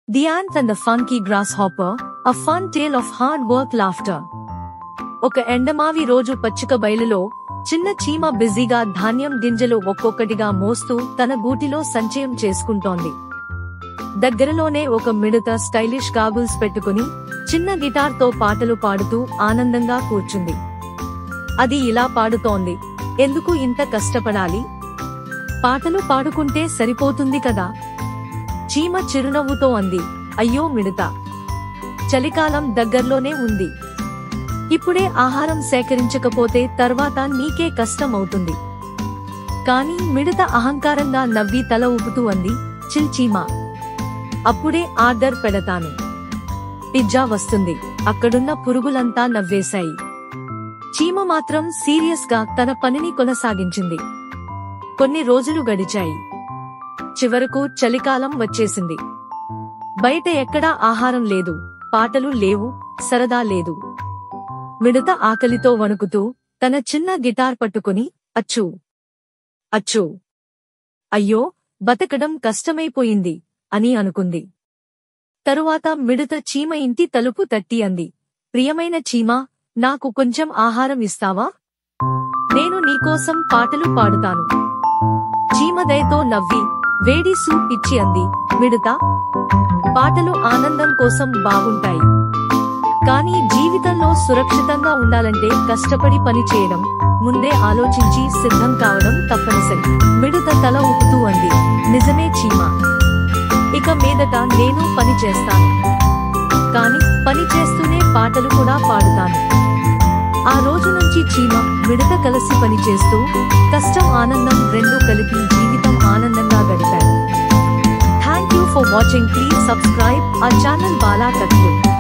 The Ant and the Funky Grasshopper, a fun tale of hard work laughter. ఒక ఎండమావి రోజు పచ్చిక బయలులో చిన్న చీమ బిజీగా ధాన్యం గింజలు ఒక్కొక్కటిగా మోస్తూ తన గూటిలో సంచయం చేసుకుంటోంది. దగ్గరలోనే ఒక మిడత స్టైలిష్ గాగుల్స్ పెట్టుకుని చిన్న గిటార్ తో పాటలు పాడుతూ ఆనందంగా కూర్చుంది. అది ఇలా పాడుతోంది, ఎందుకు ఇంత కష్టపడాలి? పాటలు పాడుకుంటే సరిపోతుంది కదా. చీమ చిరునవ్వుతో అంది, అయ్యో మిడత, చలికాలం దగ్గర్లోనే ఉంది. ఇప్పుడే ఆహారం సేకరించకపోతే తర్వాత నీకే కష్టం అవుతుంది. కాని మిడత అహంకారంగా నవ్వి తల ఊపుతూ అంది, చిల్ చీమ, అప్పుడే ఆర్డర్ పెడతాను. పిజ్జా వస్తుంది. అక్కడున్న పురుగులంతా నవ్వేశాయి. చీమ మాత్రం సీరియస్ గా తన పనిని కొనసాగించింది. కొన్ని రోజులు గడిచాయి. చివరకు చలికాలం వచ్చేసింది. బయట ఎక్కడా ఆహారం లేదు, పాటలు లేవు, సరదా లేదు. మిడత ఆకలితో వణుకుతూ తన చిన్న గిటార్ పట్టుకుని అచ్చూ అచ్చూ, అయ్యో బతకడం కష్టమైపోయింది అని అనుకుంది. తరువాత మిడత చీమ ఇంటి తలుపు తట్టి అంది, ప్రియమైన చీమ, నాకు కొంచెం ఆహారం ఇస్తావా? నేను నీకోసం పాటలు పాడుతాను. చీమ దయతో నవ్వి వేడి సూప్ ఇచ్చి అంది, మిడత, పాటలు ఆనందం కోసం బాగుంటాయి, కానీ జీవితంలో సురక్షితంగా ఉండాలంటే కష్టపడి పని చేయడం, ముందే ఆలోచించి సిద్ధం కావడం తప్పనిసరి. మిడత తల ఊపుతూ అంది, నిజమే చీమ, ఇక మీదట నేను పని చేస్తాను, కాని పని చేస్తూనే పాటలు కూడా పాడుతాను. ఆ రోజు నుంచి చీమ, మిడత కలిసి పని చేస్తూ కష్టం ఆనందం రెండూ కలిపి జీవితం ఆనందంగా గడిపారు. Thank you for watching. Please subscribe our channel Bala Katlu.